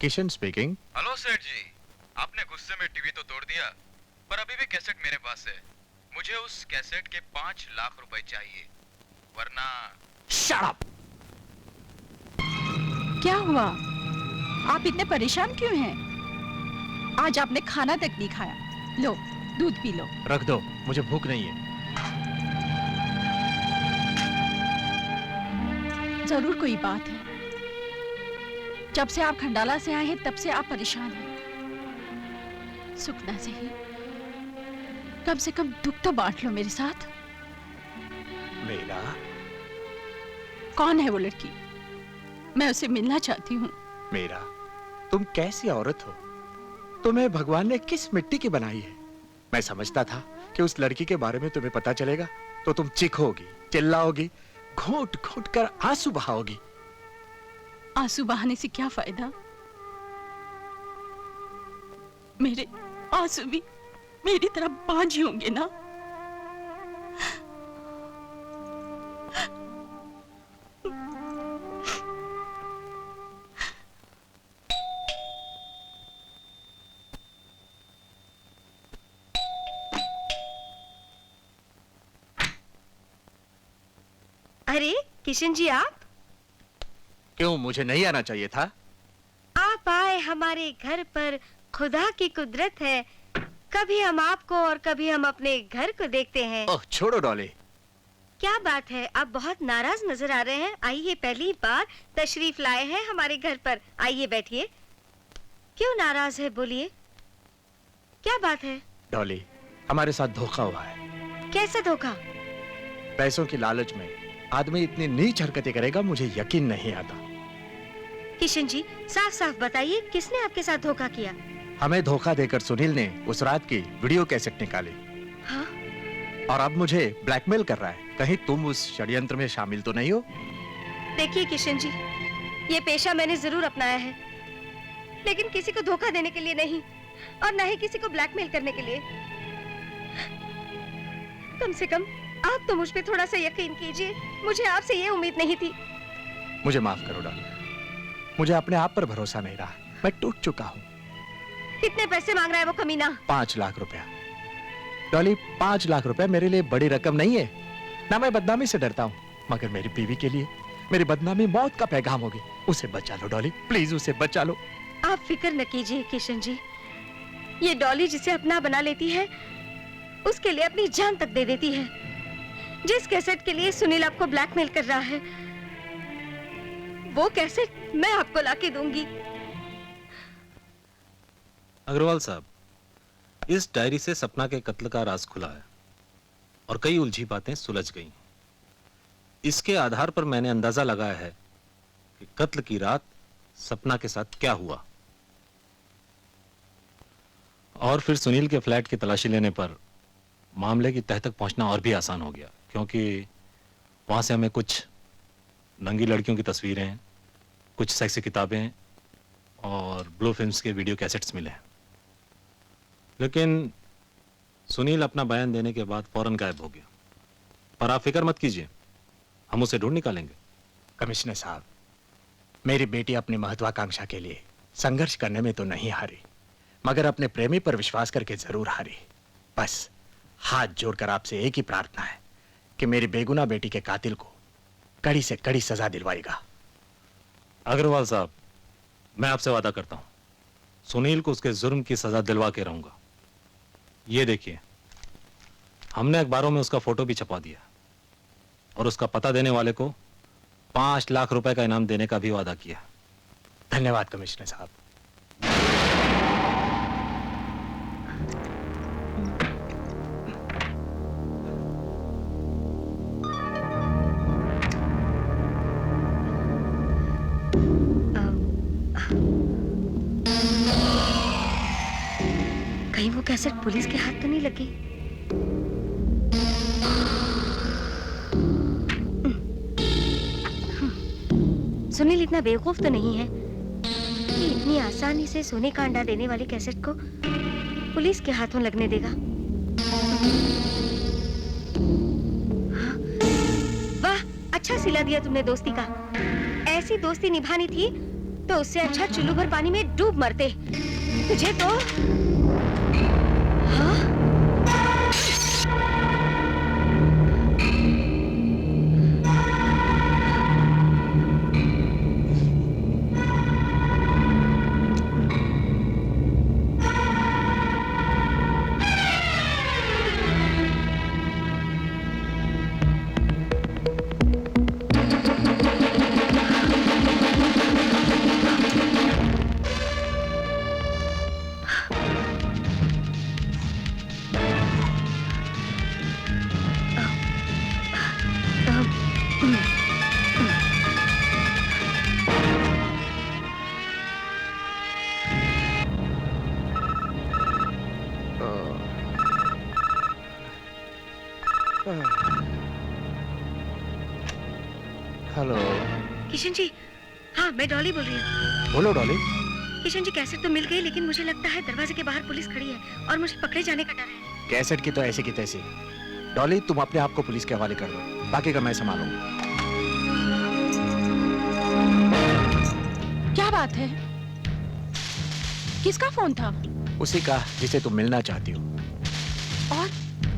Kishan speaking. Hello सेठ जी, आपने गुस्से में टीवी तो तोड़ दिया, पर अभी भी कैसेट मेरे पास है। मुझे उस कैसेट के 5 लाख रुपए चाहिए, वरना। Shut up! क्या हुआ? आप इतने परेशान क्यों हैं? आज आपने खाना तक नहीं खाया। लो, दूध पी लो। रख दो, मुझे भूख नहीं है। जरूर कोई बात है। जब से आप खंडाला से आए हैं तब से आप परेशान हैं। सुख ना सही, कम से कम दुख तो बांट लो मेरे साथ। मेरा कौन है वो लड़की? मैं उसे मिलना चाहती हूँ। मेरा, तुम कैसी औरत हो? तुम्हें भगवान ने किस मिट्टी की बनाई है? मैं समझता था कि उस लड़की के बारे में तुम्हें पता चलेगा तो तुम चीखोगी, चिल्लाओगी, घोट घोट कर आंसू बहाओगी। आंसू बहाने से क्या फायदा? मेरे आंसू भी मेरी तरह बांझ होंगे ना। अरे किशन जी, आप? क्यों, मुझे नहीं आना चाहिए था? आप आए हमारे घर पर, खुदा की कुदरत है। कभी हम आपको और कभी हम अपने घर को देखते हैं। ओह, छोड़ो डॉली। क्या बात है, आप बहुत नाराज नजर आ रहे हैं। आइए, पहली बार तशरीफ लाए हैं हमारे घर पर। आइए बैठिए। क्यों नाराज है, बोलिए, क्या बात है? डॉली, हमारे साथ धोखा हुआ है। कैसा धोखा? पैसों की लालच में आदमी इतनी नीच हरकतें करेगा, मुझे यकीन नहीं आता। किशन जी, साफ साफ बताइए, किसने आपके साथ धोखा किया? हमें धोखा देकर सुनील ने उस रात की वीडियो कैसेट निकाली। हाँ? और अब मुझे ब्लैकमेल कर रहा है। कहीं तुम उस षड्यंत्र में शामिल तो नहीं हो? देखिए किशन जी, ये पेशा मैंने जरूर अपनाया है, लेकिन किसी को धोखा देने के लिए नहीं, और न ही किसी को ब्लैकमेल करने के लिए। कम से कम आप तो मुझ पे थोड़ा सा यकीन कीजिए। मुझे आपसे ये उम्मीद नहीं थी। मुझे माफ करो डॉली, मुझे अपने आप पर भरोसा नहीं रहा। मैं टूट चुका हूँ। कितने पैसे मांग रहा है वो कमीना? 5 लाख रुपया। डॉली, 5 लाख रुपया मेरे लिए बड़ी रकम नहीं है। ना मैं बदनामी से डरता हूँ, मगर मेरी बीवी के लिए मेरी बदनामी मौत का पैगाम होगी। उसे बचा लो डॉली, प्लीज उसे बचा लो। आप फिक्र न कीजिए किशन जी, ये डॉली जिसे अपना बना लेती है, उसके लिए अपनी जान तक दे देती है। जिस कैसेट के लिए सुनील आपको ब्लैकमेल कर रहा है, वो कैसेट मैं आपको लाके दूंगी। अग्रवाल साहब, इस डायरी से सपना के कत्ल का राज खुला है और कई उलझी बातें सुलझ गई। इसके आधार पर मैंने अंदाजा लगाया है कि कत्ल की रात सपना के साथ क्या हुआ, और फिर सुनील के फ्लैट की तलाशी लेने पर मामले की तह तक पहुंचना और भी आसान हो गया, क्योंकि वहां से हमें कुछ नंगी लड़कियों की तस्वीरें, कुछ सेक्सी किताबें और ब्लू फिल्म्स के वीडियो कैसेट्स मिले हैं। लेकिन सुनील अपना बयान देने के बाद फौरन गायब हो गया। पर आप फिक्र मत कीजिए, हम उसे ढूंढ निकालेंगे। कमिश्नर साहब, मेरी बेटी अपनी महत्वाकांक्षा के लिए संघर्ष करने में तो नहीं हारी, मगर अपने प्रेमी पर विश्वास करके जरूर हारी। बस हाथ जोड़कर आपसे एक ही प्रार्थना है कि मेरी बेगुनाह बेटी के कातिल को कड़ी से कड़ी सजा दिलवाएगा। अग्रवाल साहब, मैं आपसे वादा करता हूं, सुनील को उसके जुर्म की सजा दिलवा के रहूंगा। ये देखिए, हमने अखबारों में उसका फोटो भी छपा दिया और उसका पता देने वाले को 5 लाख रुपए का इनाम देने का भी वादा किया। धन्यवाद कमिश्नर साहब। कहीं वो कैसेट पुलिस के हाथ तो नहीं लगी? सुनील इतना बेवकूफ तो नहीं है कि इतनी आसानी से सोने का अंडा देने वाली कैसेट को पुलिस के हाथों लगने देगा। हाँ? वाह, अच्छा सिला दिया तुमने दोस्ती का। ऐसी दोस्ती निभानी थी तो उससे अच्छा चुल्लू भर पानी में डूब मरते। तुझे तो हाँ? हेलो। किशन जी, हाँ मैं डॉली बोल रही हूँ। बोलो डॉली। किशन जी, कैसेट तो मिल गई, लेकिन मुझे लगता है दरवाजे के बाहर पुलिस खड़ी है और मुझे पकड़े जाने का डर है। कैसेट की तो ऐसी की तैसी। डॉली तुम अपने आप को पुलिस के हवाले कर दो, बाकी का मैं संभालूंगा। क्या बात है? किसका फोन था? उसी का जिसे तुम मिलना चाहती हो। और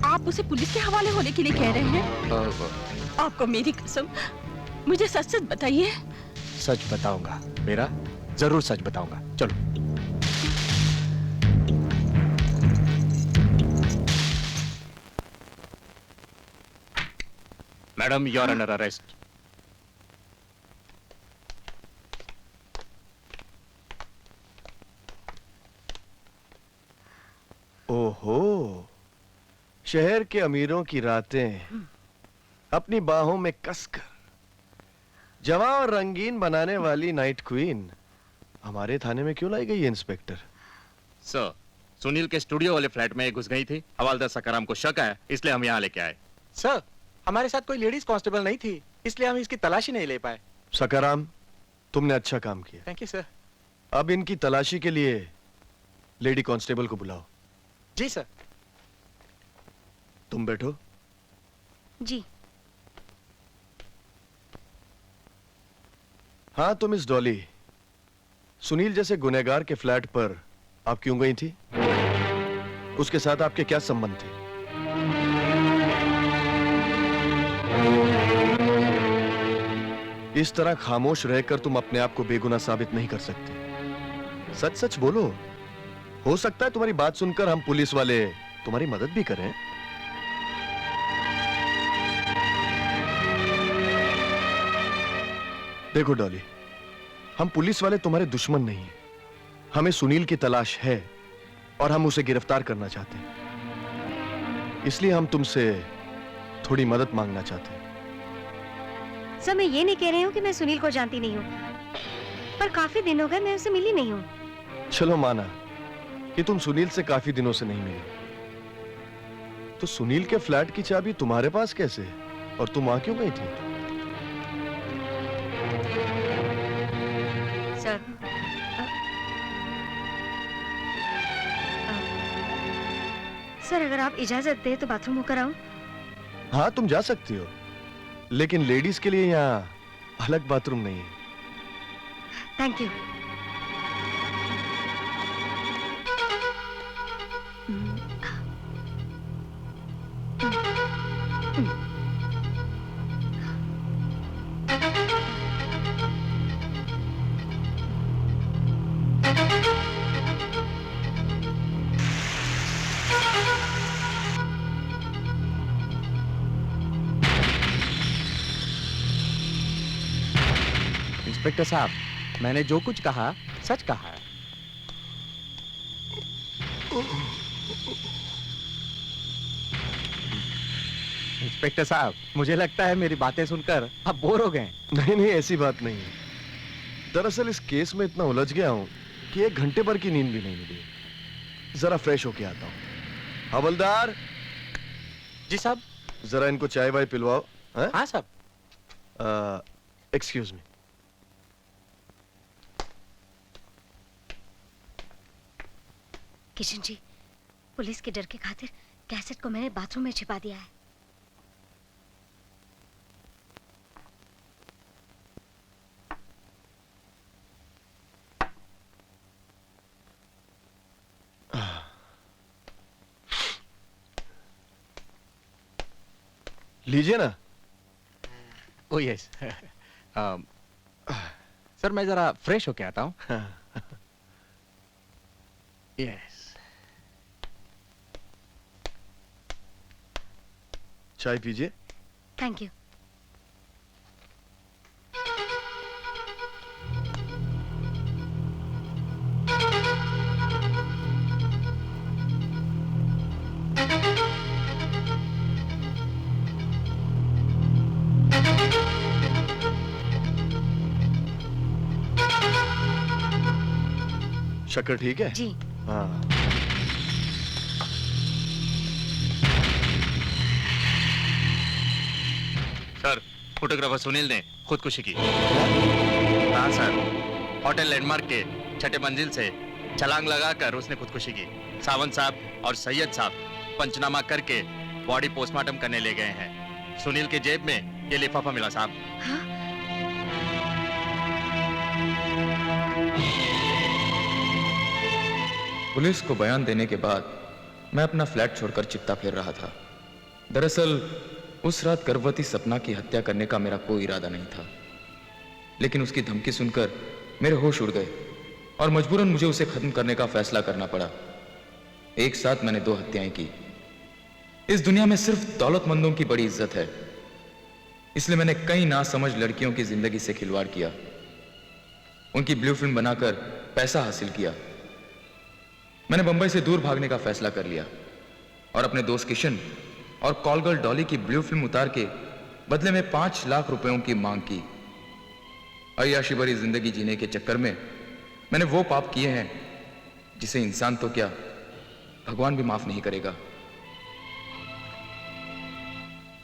आप उसे पुलिस के हवाले होने के लिए कह रहे हैं? आपको मेरी कसम, मुझे सच सच बताइए। सच बताऊंगा मेरा, जरूर सच बताऊंगा। चलो। Madam, you are under arrest. ओहो, शहर के अमीरों की रातें अपनी बाहों में कसकर जवां और रंगीन बनाने वाली नाइट क्वीन हमारे थाने में क्यों लाई गई है इंस्पेक्टर? सर, सुनील के स्टूडियो वाले फ्लैट में घुस गई थी। हवालदार सकाराम को शक है, इसलिए हम यहाँ लेके आए। सर, हमारे साथ कोई लेडीज कांस्टेबल नहीं थी, इसलिए हम इसकी तलाशी नहीं ले पाए। सकाराम, तुमने अच्छा काम किया। Thank you sir. अब इनकी तलाशी के लिए लेडी कांस्टेबल को बुलाओ। जी सर। तुम बैठो। जी। हाँ, तुम इस डॉली, सुनील जैसे गुनहगार के फ्लैट पर आप क्यों गई थी? उसके साथ आपके क्या संबंध थे? इस तरह खामोश रहकर तुम अपने आप को बेगुनाह साबित नहीं कर सकते। सच सच बोलो। हो सकता है तुम्हारी बात सुनकर हम पुलिस वाले तुम्हारी मदद भी करें। देखो डॉली, हम पुलिस वाले तुम्हारे दुश्मन नहीं हैं। हमें सुनील की तलाश है और हम उसे गिरफ्तार करना चाहते हैं। इसलिए हम तुमसे थोड़ी मदद मांगना चाहते हैं। सर, मैं ये नहीं कह रही हूँ कि मैं सुनील को जानती नहीं हूँ, पर काफी दिन हो गए मैं उससे मिली नहीं हूँ। चलो माना कि तुम सुनील से काफी दिनों से नहीं मिले, तो सुनील के फ्लैट की चाबी तुम्हारे पास कैसे है? और तुम वहां क्यों गई थी? सर, सर अगर आप इजाजत दे तो बाथरूम होकर आऊं? हाँ, तुम जा सकती हो, लेकिन लेडीज के लिए यहाँ अलग बाथरूम नहीं है। Thank you. इंस्पेक्टर साहब, मैंने जो कुछ कहा सच कहा है। इंस्पेक्टर साहब, मुझे लगता है मेरी बातें सुनकर आप बोर हो गए। नहीं नहीं, ऐसी बात नहीं है। दरअसल इस केस में इतना उलझ गया हूं कि 1 घंटे भर की नींद भी नहीं मिली। जरा फ्रेश होके आता हूं। हवलदार जी साहब। जरा इनको चाय वाय पिलवाओ। हाँ साहब। Excuse me. Kishan ji, police के डर के खातिर कैसेट को मैंने बाथरूम में छिपा दिया है। लीजिए ना। ओ यस सर मैं जरा फ्रेश होके आता हूँ। यस चाय पीजिए। Thank you. शक्कर ठीक है? जी। हाँ। सर फोटोग्राफर सुनील ने खुदकुशी की। हाँ सर, होटल लैंडमार्क के छठे मंजिल से छलांग लगाकर उसने खुदकुशी की। सावंत साहब और सैयद साहब पंचनामा करके बॉडी पोस्टमार्टम करने ले गए हैं। सुनील के जेब में ये लिफाफा मिला साहब। पुलिस को बयान देने के बाद मैं अपना फ्लैट छोड़कर चित्ता फेर रहा था। दरअसल उस रात गर्भवती सपना की हत्या करने का मेरा कोई इरादा नहीं था, लेकिन उसकी धमकी सुनकर मेरे होश उड़ गए और मजबूरन मुझे उसे खत्म करने का फैसला करना पड़ा। एक साथ मैंने 2 हत्याएं की। इस दुनिया में सिर्फ दौलतमंदों की बड़ी इज्जत है, इसलिए मैंने कई नासमझ लड़कियों की जिंदगी से खिलवाड़ किया, उनकी ब्लू फिल्म बनाकर पैसा हासिल किया। मैंने बंबई से दूर भागने का फैसला कर लिया और अपने दोस्त किशन और कॉल गर्ल डॉली की ब्लू फिल्म उतार के बदले में 5 लाख रुपयों की मांग की। अय्याशी भरी जिंदगी जीने के चक्कर में मैंने वो पाप किए हैं जिसे इंसान तो क्या भगवान भी माफ नहीं करेगा।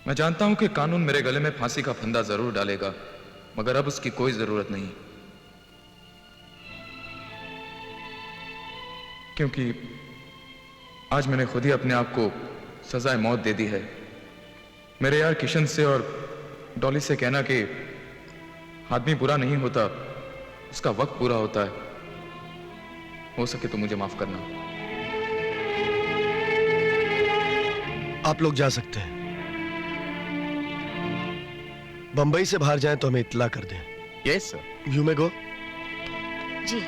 मैं जानता हूं कि कानून मेरे गले में फांसी का फंदा जरूर डालेगा, मगर अब उसकी कोई जरूरत नहीं, क्योंकि आज मैंने खुद ही अपने आप को सजाए मौत दे दी है। मेरे यार किशन से और डॉली से कहना कि आदमी बुरा नहीं होता, उसका वक्त पूरा होता है। हो सके तो मुझे माफ करना। आप लोग जा सकते हैं। बंबई से बाहर जाएं तो हमें इत्तला कर दें। Yes sir. यू मे गो। जी।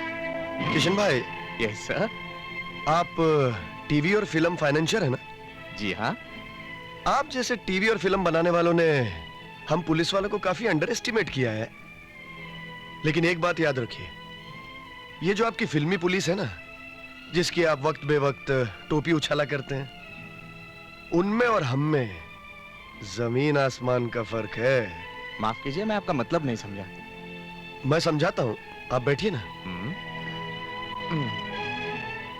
किशन भाई, यस सर। आप टीवी और फिल्म फाइनेंशियर है ना? जी हाँ। आप जैसे टीवी और फिल्म बनाने वालों ने हम पुलिस वालों को काफी अंडर एस्टिमेट किया है। लेकिन एक बात याद रखिए, ये जो आपकी फिल्मी पुलिस है ना, जिसकी आप वक्त बेवक्त टोपी उछाला करते हैं, उनमें और हम में जमीन आसमान का फर्क है। माफ कीजिए, मैं आपका मतलब नहीं समझा। मैं समझाता हूं, आप बैठिए ना।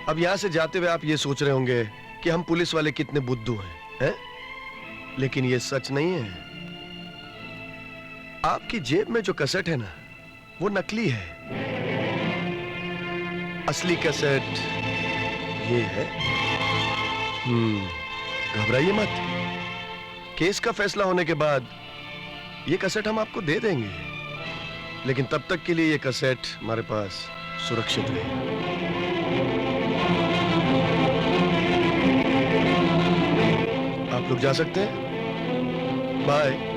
अब यहां से जाते हुए आप ये सोच रहे होंगे कि हम पुलिस वाले कितने बुद्धू हैं? लेकिन ये सच नहीं है। आपकी जेब में जो कैसेट है ना, वो नकली है। असली कैसेट ये है। घबराइए मत। केस का फैसला होने के बाद ये कैसेट हम आपको दे देंगे, लेकिन तब तक के लिए ये कैसेट हमारे पास सुरक्षित रहे। आप लोग जा सकते हैं। बाय।